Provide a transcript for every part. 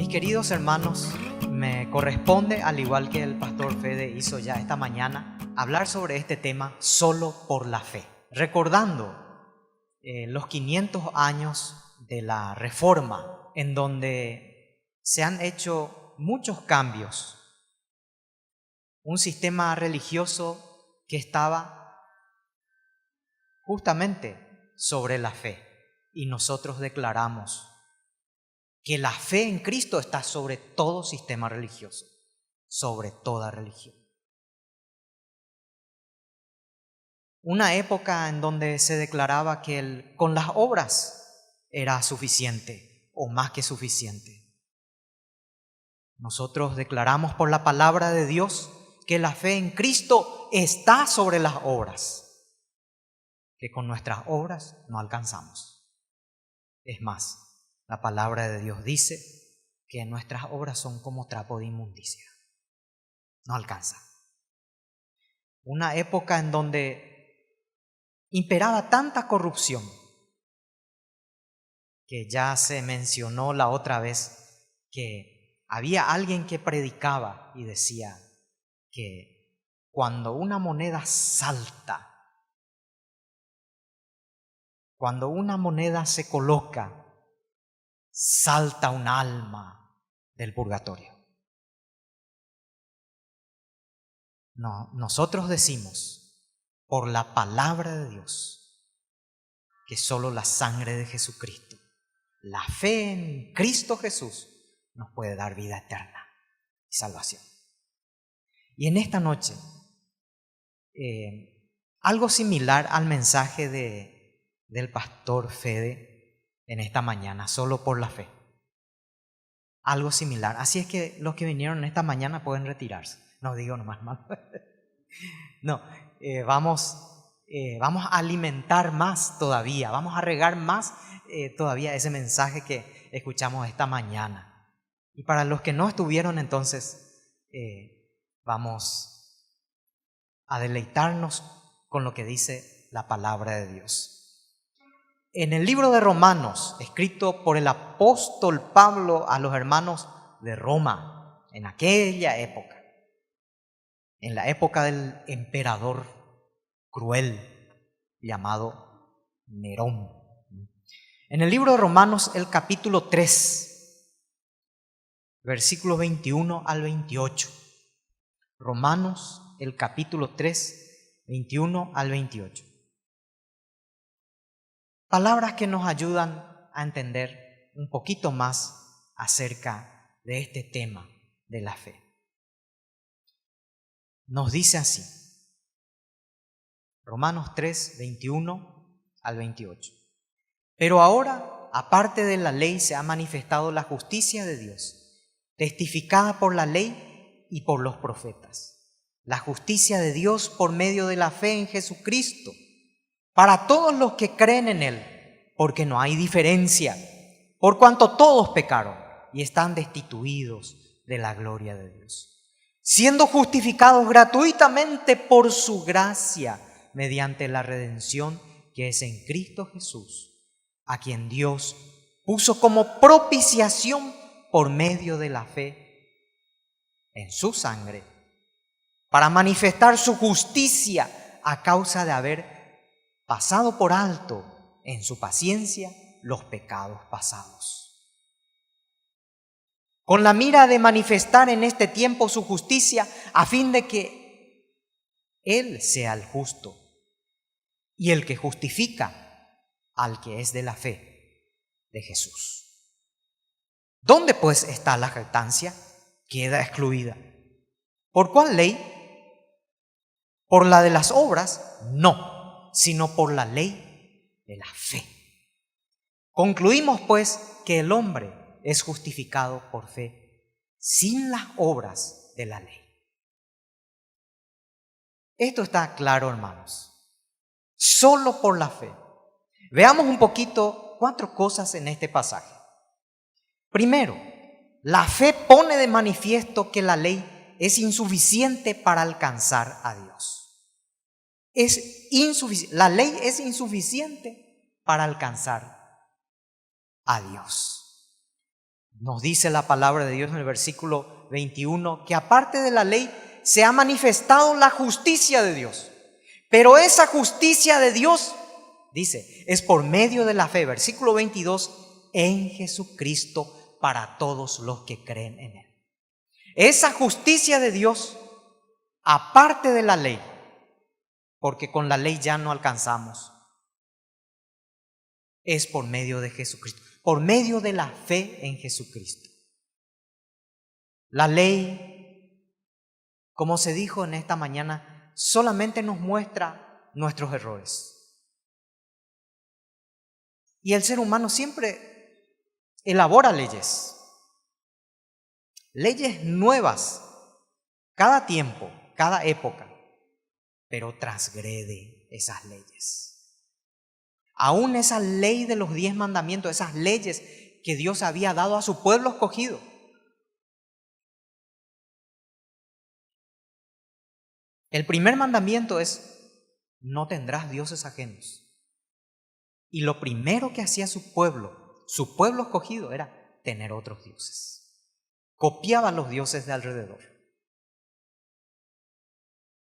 Mis queridos hermanos, me corresponde, al igual que el pastor Fede hizo ya esta mañana, hablar sobre este tema solo por la fe. Recordando los 500 años de la Reforma, en donde se han hecho muchos cambios. Un sistema religioso que estaba justamente sobre la fe. Y nosotros declaramos que la fe en Cristo está sobre todo sistema religioso, sobre toda religión. Una época en donde se declaraba que con las obras era suficiente o más que suficiente. Nosotros declaramos por la palabra de Dios que la fe en Cristo está sobre las obras, que con nuestras obras no alcanzamos. Es más, la palabra de Dios dice que nuestras obras son como trapo de inmundicia. No alcanza. Una época en donde imperaba tanta corrupción que ya se mencionó la otra vez que había alguien que predicaba y decía que cuando una moneda salta, cuando una moneda se coloca, salta un alma del purgatorio. No, nosotros decimos por la palabra de Dios que solo la sangre de Jesucristo, la fe en Cristo Jesús, nos puede dar vida eterna y salvación. Y en esta noche, algo similar al mensaje del pastor Fede en esta mañana, solo por la fe. Algo similar. Así es que los que vinieron en esta mañana pueden retirarse. No digo nomás mal. No, vamos a alimentar más todavía, vamos a regar más todavía ese mensaje que escuchamos esta mañana. Y para los que no estuvieron, entonces vamos a deleitarnos con lo que dice la palabra de Dios. En el libro de Romanos, escrito por el apóstol Pablo a los hermanos de Roma, en aquella época, en la época del emperador cruel llamado Nerón. En el libro de Romanos, el capítulo 3, versículos 21 al 28. Romanos, el capítulo 3, 21 al 28. Palabras que nos ayudan a entender un poquito más acerca de este tema de la fe. Nos dice así, Romanos 3, 21 al 28. Pero ahora, aparte de la ley, se ha manifestado la justicia de Dios, testificada por la ley y por los profetas. La justicia de Dios por medio de la fe en Jesucristo, para todos los que creen en Él, porque no hay diferencia, por cuanto todos pecaron y están destituidos de la gloria de Dios, siendo justificados gratuitamente por su gracia, mediante la redención que es en Cristo Jesús, a quien Dios puso como propiciación por medio de la fe en su sangre, para manifestar su justicia a causa de haber pasado por alto en su paciencia los pecados pasados, con la mira de manifestar en este tiempo su justicia, a fin de que Él sea el justo y el que justifica al que es de la fe de Jesús. ¿Dónde pues está la jactancia? Queda excluida. ¿Por cuál ley? ¿Por la de las obras? No, sino por la ley de la fe. Concluimos pues que el hombre es justificado por fe sin las obras de la ley. Esto está claro, hermanos. Solo por la fe. Veamos un poquito 4 cosas en este pasaje. Primero, la fe pone de manifiesto que la ley es insuficiente para alcanzar a Dios. La ley es insuficiente para alcanzar a Dios. Nos dice la palabra de Dios en el versículo 21 que aparte de la ley se ha manifestado la justicia de Dios. Pero esa justicia de Dios, dice, es por medio de la fe. Versículo 22, en Jesucristo para todos los que creen en Él. Esa justicia de Dios, aparte de la ley, porque con la ley ya no alcanzamos, es por medio de Jesucristo, por medio de la fe en Jesucristo. La ley, como se dijo en esta mañana, solamente nos muestra nuestros errores. Y el ser humano siempre elabora leyes nuevas, cada tiempo, cada época, pero transgrede esas leyes. Aún esa ley de los 10 mandamientos, esas leyes que Dios había dado a su pueblo escogido. El primer mandamiento es: no tendrás dioses ajenos. Y lo primero que hacía su pueblo escogido, era tener otros dioses. Copiaba los dioses de alrededor.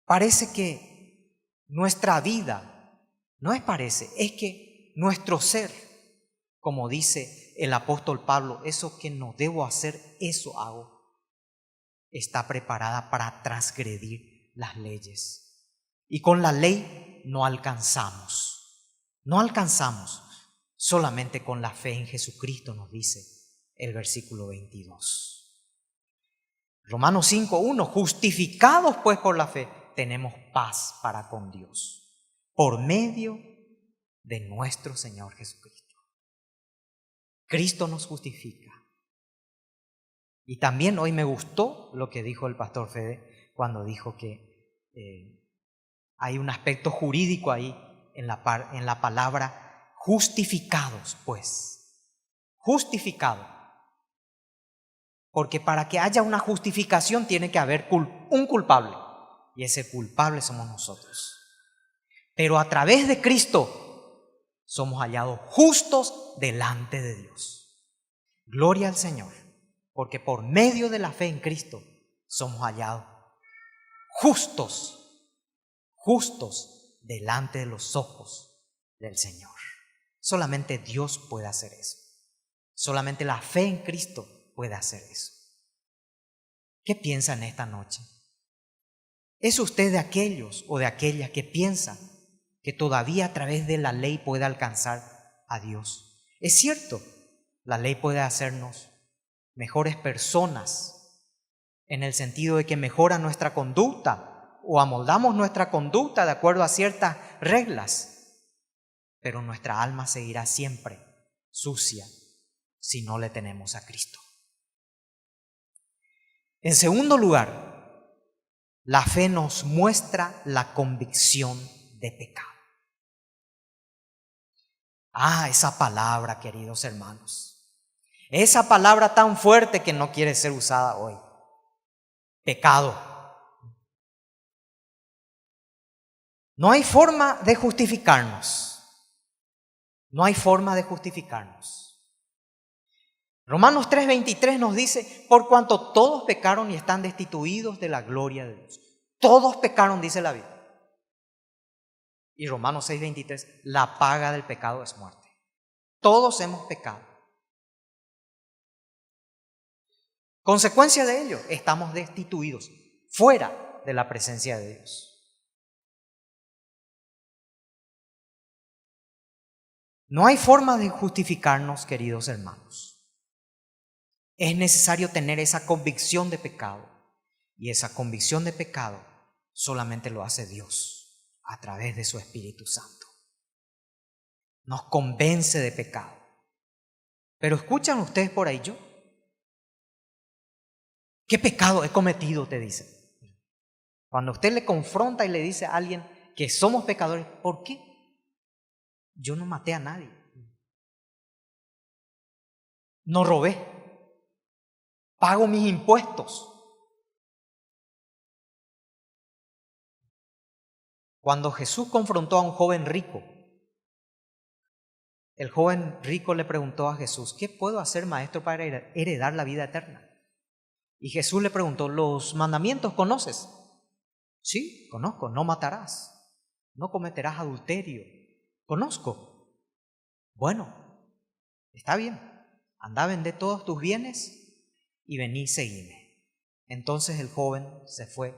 Parece que nuestra vida, es que nuestro ser, como dice el apóstol Pablo, eso que no debo hacer, eso hago, está preparada para transgredir las leyes. Y con la ley no alcanzamos, solamente con la fe en Jesucristo, nos dice el versículo 22. Romanos 5:1, justificados pues por la fe, tenemos paz para con Dios, por medio de nuestro Señor Jesucristo. Cristo nos justifica. Y también hoy me gustó lo que dijo el pastor Fede cuando dijo que hay un aspecto jurídico ahí en la palabra justificados, pues. Justificado. Porque para que haya una justificación tiene que haber un culpable. Y ese culpable somos nosotros. Pero a través de Cristo somos hallados justos delante de Dios. Gloria al Señor, porque por medio de la fe en Cristo somos hallados justos delante de los ojos del Señor. Solamente Dios puede hacer eso. Solamente la fe en Cristo puede hacer eso. ¿Qué piensa en esta noche? ¿Es usted de aquellos o de aquellas que piensan que todavía a través de la ley puede alcanzar a Dios? Es cierto, la ley puede hacernos mejores personas en el sentido de que mejora nuestra conducta o amoldamos nuestra conducta de acuerdo a ciertas reglas, pero nuestra alma seguirá siempre sucia si no le tenemos a Cristo. En segundo lugar, la fe nos muestra la convicción de pecado. Esa palabra, queridos hermanos. Esa palabra tan fuerte que no quiere ser usada hoy. Pecado. No hay forma de justificarnos. No hay forma de justificarnos. Romanos 3:23 nos dice: por cuanto todos pecaron y están destituidos de la gloria de Dios. Todos pecaron, dice la Biblia. Y Romanos 6:23, la paga del pecado es muerte. Todos hemos pecado. Consecuencia de ello, estamos destituidos, fuera de la presencia de Dios. No hay forma de justificarnos, queridos hermanos. Es necesario tener esa convicción de pecado. Y esa convicción de pecado solamente lo hace Dios a través de su Espíritu Santo. Nos convence de pecado. Pero escuchan ustedes por ahí, ¿qué pecado he cometido? Te dice. Cuando usted le confronta y le dice a alguien que somos pecadores, ¿por qué? Yo no maté a nadie. No robé. Pago mis impuestos. Cuando Jesús confrontó a un joven rico, el joven rico le preguntó a Jesús: ¿qué puedo hacer, maestro, para heredar la vida eterna? Y Jesús le preguntó: ¿los mandamientos conoces? Sí, conozco. No matarás, no cometerás adulterio. Conozco. Bueno, está bien. Anda, vende todos tus bienes y vení, seguime. Entonces el joven se fue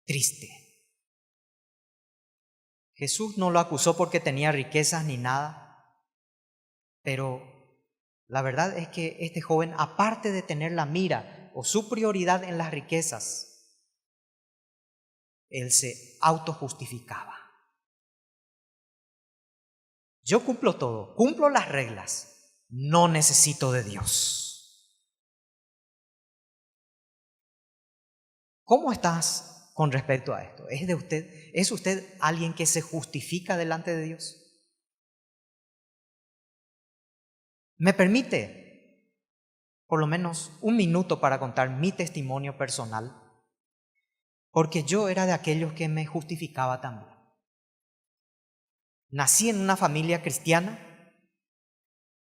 triste. Jesús no lo acusó porque tenía riquezas ni nada, pero la verdad es que este joven, aparte de tener la mira o su prioridad en las riquezas, él se autojustificaba. Yo cumplo todo, cumplo las reglas, no necesito de Dios. ¿Cómo estás con respecto a esto? ¿Es usted alguien que se justifica delante de Dios? ¿Me permite por lo menos un minuto para contar mi testimonio personal? Porque yo era de aquellos que me justificaba también. Nací en una familia cristiana,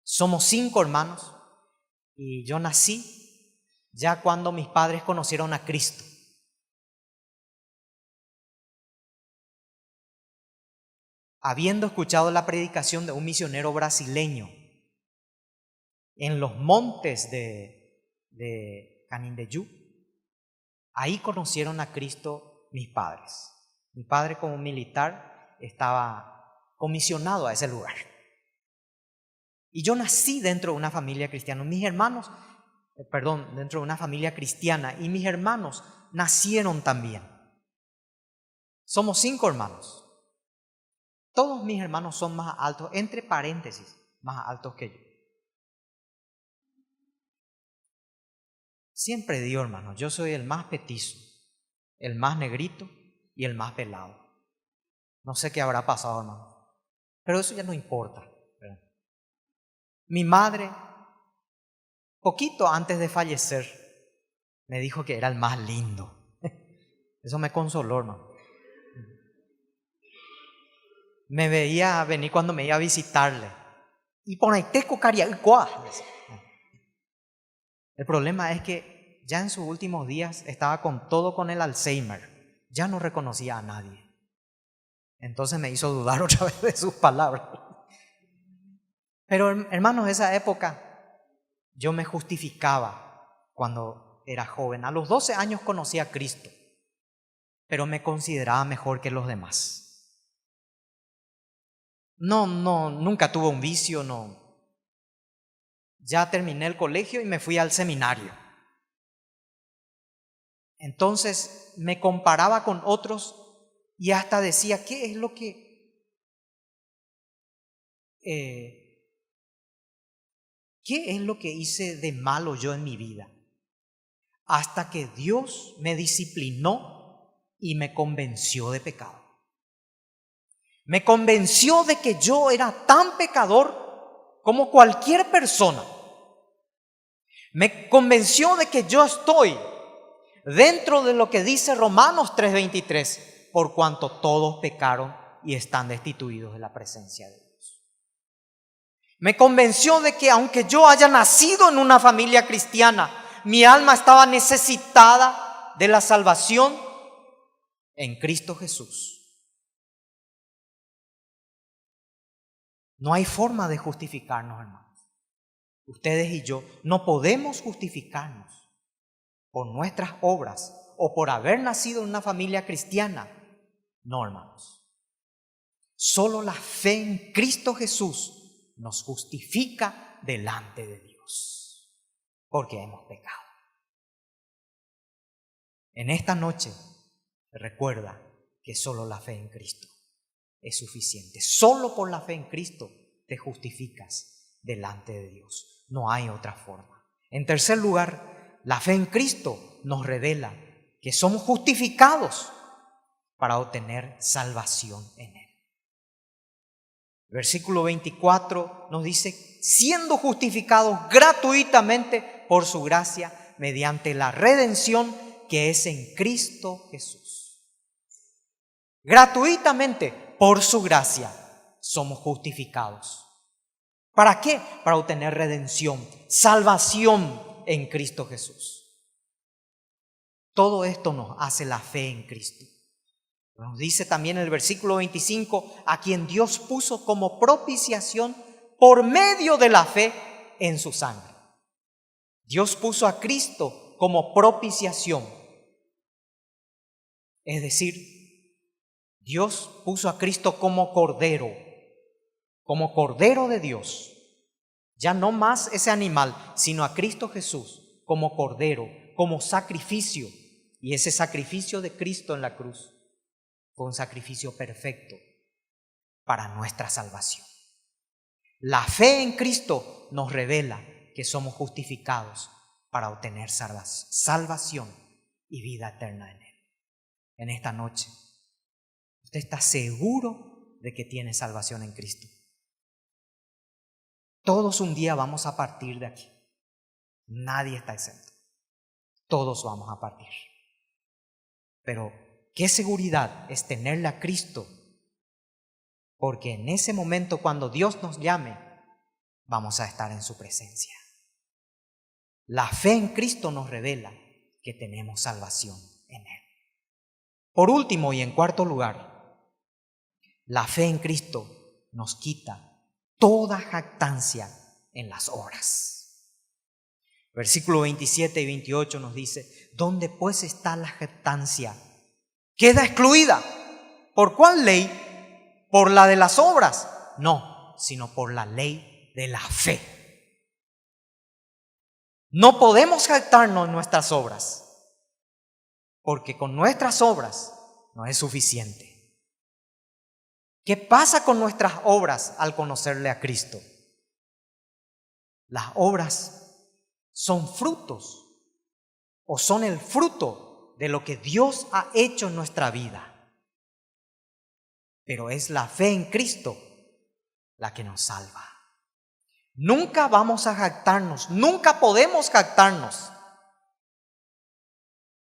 somos 5 hermanos y yo nací ya cuando mis padres conocieron a Cristo. Habiendo escuchado la predicación de un misionero brasileño en los montes de Canindeyú, ahí conocieron a Cristo mis padres. Mi padre, como militar, estaba comisionado a ese lugar. Y yo nací dentro de una familia cristiana. Dentro de una familia cristiana, y mis hermanos nacieron también. Somos 5 hermanos. Todos mis hermanos son más altos, entre paréntesis, más altos que yo. Siempre digo, hermano, yo soy el más petizo, el más negrito y el más pelado. No sé qué habrá pasado, hermano, pero eso ya no importa, ¿verdad? Mi madre, poquito antes de fallecer, me dijo que era el más lindo. Eso me consoló, hermano. Me veía venir cuando me iba a visitarle. Y por ahí teco caria. El problema es que ya en sus últimos días estaba con el Alzheimer. Ya no reconocía a nadie. Entonces me hizo dudar otra vez de sus palabras. Pero hermanos, esa época yo me justificaba cuando era joven. A los 12 años conocí a Cristo, pero me consideraba mejor que los demás. Nunca tuve un vicio, no. Ya terminé el colegio y me fui al seminario. Entonces me comparaba con otros y hasta decía: ¿qué es lo que hice de malo yo en mi vida? Hasta que Dios me disciplinó y me convenció de pecado. Me convenció de que yo era tan pecador como cualquier persona. Me convenció de que yo estoy dentro de lo que dice Romanos 3:23, por cuanto todos pecaron y están destituidos de la presencia de Dios. Me convenció de que aunque yo haya nacido en una familia cristiana, mi alma estaba necesitada de la salvación en Cristo Jesús. No hay forma de justificarnos, hermanos. Ustedes y yo no podemos justificarnos por nuestras obras o por haber nacido en una familia cristiana. No, hermanos. Solo la fe en Cristo Jesús nos justifica delante de Dios, porque hemos pecado. En esta noche, recuerda que solo la fe en Cristo es suficiente. Solo por la fe en Cristo te justificas delante de Dios. No hay otra forma. En tercer lugar, la fe en Cristo nos revela que somos justificados para obtener salvación en Él. Versículo 24 nos dice: siendo justificados gratuitamente por su gracia mediante la redención que es en Cristo Jesús. Gratuitamente por su gracia somos justificados. ¿Para qué? Para obtener redención, salvación en Cristo Jesús. Todo esto nos hace la fe en Cristo. Nos dice también el versículo 25, a quien Dios puso como propiciación por medio de la fe en su sangre. Dios puso a Cristo como propiciación. Es decir, Dios puso a Cristo como cordero de Dios. Ya no más ese animal, sino a Cristo Jesús como cordero, como sacrificio. Y ese sacrificio de Cristo en la cruz fue un sacrificio perfecto para nuestra salvación. La fe en Cristo nos revela que somos justificados para obtener salvación y vida eterna en Él. En esta noche, ¿usted está seguro de que tiene salvación en Cristo? Todos un día vamos a partir de aquí. Nadie está exento. Todos vamos a partir. Pero qué seguridad es tenerle a Cristo, porque en ese momento cuando Dios nos llame, vamos a estar en su presencia. La fe en Cristo nos revela que tenemos salvación en Él. Por último y en cuarto lugar, la fe en Cristo nos quita toda jactancia en las obras. Versículo 27 y 28 nos dice, ¿dónde pues está la jactancia? Queda excluida. ¿Por cuál ley? ¿Por la de las obras? No, sino por la ley de la fe. No podemos jactarnos en nuestras obras, porque con nuestras obras no es suficiente. ¿Qué pasa con nuestras obras al conocerle a Cristo? Las obras son frutos o son el fruto de lo que Dios ha hecho en nuestra vida. Pero es la fe en Cristo la que nos salva. Nunca vamos a jactarnos, nunca podemos jactarnos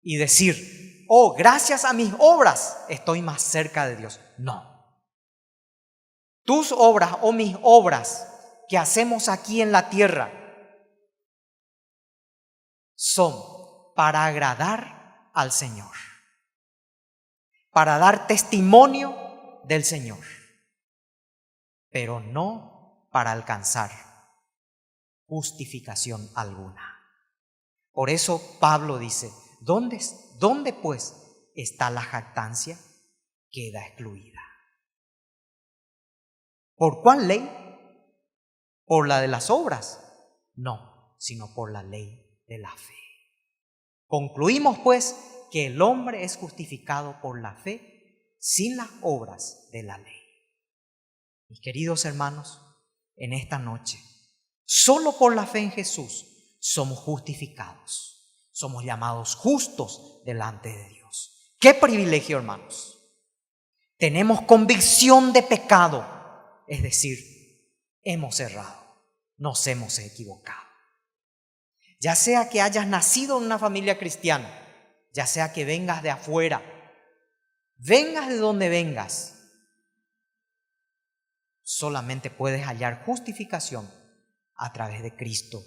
y decir, oh, gracias a mis obras estoy más cerca de Dios. No. Tus obras o mis obras que hacemos aquí en la tierra son para agradar al Señor, para dar testimonio del Señor, pero no para alcanzar justificación alguna. Por eso Pablo dice, ¿dónde pues está la jactancia? Queda excluida. ¿Por cuál ley? ¿Por la de las obras? No, sino por la ley de la fe. Concluimos pues que el hombre es justificado por la fe sin las obras de la ley. Mis queridos hermanos, en esta noche, solo por la fe en Jesús somos justificados, somos llamados justos delante de Dios. ¡Qué privilegio, hermanos! Tenemos convicción de pecado, es decir, hemos errado, nos hemos equivocado. Ya sea que hayas nacido en una familia cristiana, ya sea que vengas de afuera, vengas de donde vengas, solamente puedes hallar justificación a través de Cristo.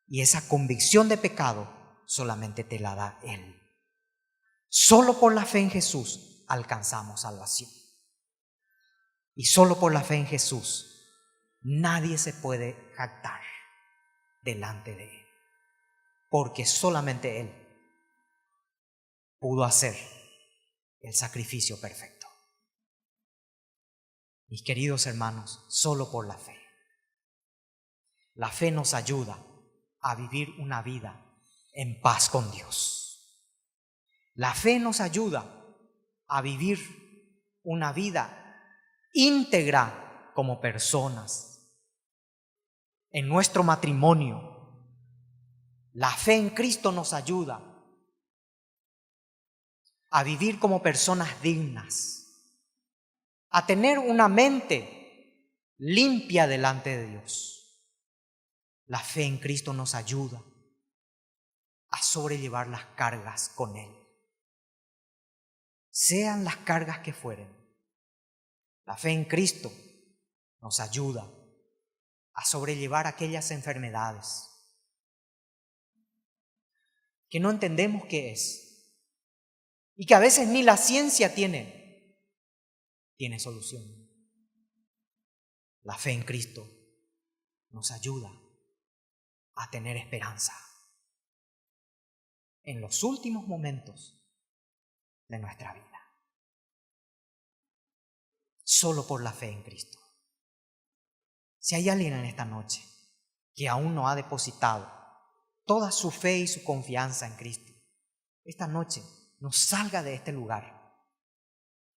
Y esa convicción de pecado solamente te la da Él. Solo por la fe en Jesús alcanzamos salvación. Y solo por la fe en Jesús nadie se puede jactar delante de Él, porque solamente Él pudo hacer el sacrificio perfecto. Mis queridos hermanos, solo por la fe. La fe nos ayuda a vivir una vida en paz con Dios. La fe nos ayuda a vivir una vida íntegra como personas. En nuestro matrimonio, la fe en Cristo nos ayuda a vivir como personas dignas, a tener una mente limpia delante de Dios. La fe en Cristo nos ayuda a sobrellevar las cargas con Él, sean las cargas que fueren. La fe en Cristo nos ayuda a sobrellevar aquellas enfermedades que no entendemos qué es y que a veces ni la ciencia tiene solución. La fe en Cristo nos ayuda a tener esperanza en los últimos momentos de nuestra vida. Solo por la fe en Cristo. Si hay alguien en esta noche que aún no ha depositado toda su fe y su confianza en Cristo, esta noche no salga de este lugar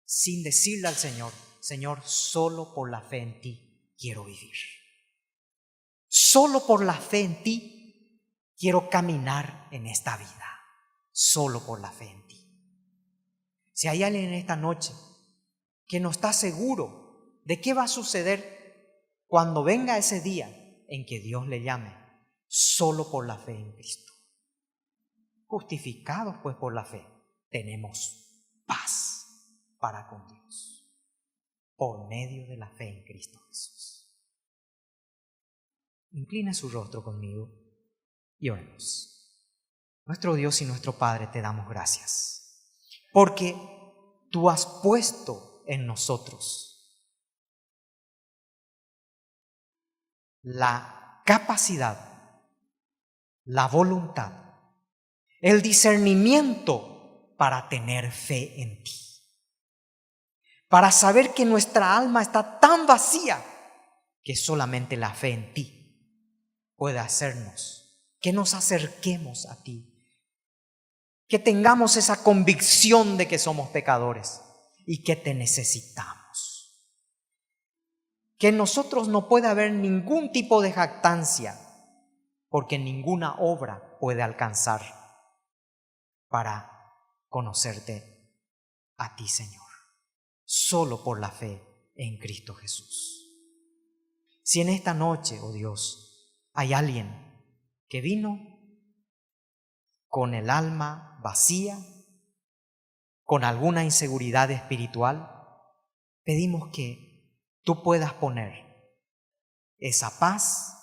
sin decirle al Señor: Señor, solo por la fe en ti quiero vivir. Solo por la fe en ti quiero caminar en esta vida. Solo por la fe en ti. Si hay alguien en esta noche que no está seguro de qué va a suceder cuando venga ese día en que Dios le llame, solo por la fe en Cristo. Justificados pues por la fe, tenemos paz para con Dios, por medio de la fe en Cristo Jesús. Incline su rostro conmigo y oremos. Nuestro Dios y nuestro Padre, te damos gracias, porque tú has puesto en nosotros la capacidad, la voluntad, el discernimiento para tener fe en ti, para saber que nuestra alma está tan vacía que solamente la fe en ti puede hacernos que nos acerquemos a ti, que tengamos esa convicción de que somos pecadores y que te necesitamos. Que en nosotros no puede haber ningún tipo de jactancia, porque ninguna obra puede alcanzar para conocerte a ti, Señor. Solo por la fe en Cristo Jesús. Si en esta noche, oh Dios, hay alguien que vino con el alma vacía, con alguna inseguridad espiritual, pedimos que tú puedas poner esa paz,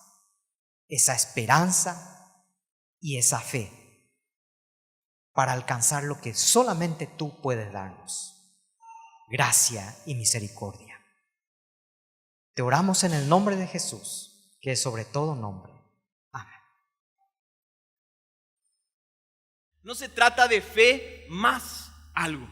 esa esperanza y esa fe para alcanzar lo que solamente tú puedes darnos: gracia y misericordia. Te oramos en el nombre de Jesús, que es sobre todo nombre. Amén. No se trata de fe más algo.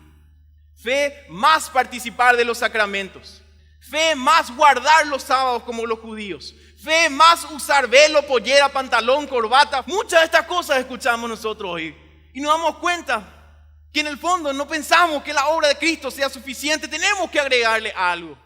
Fe más participar de los sacramentos. Fe más guardar los sábados como los judíos. Fe más usar velo, pollera, pantalón, corbata. Muchas de estas cosas escuchamos nosotros hoy. Y nos damos cuenta que en el fondo no pensamos que la obra de Cristo sea suficiente. Tenemos que agregarle algo.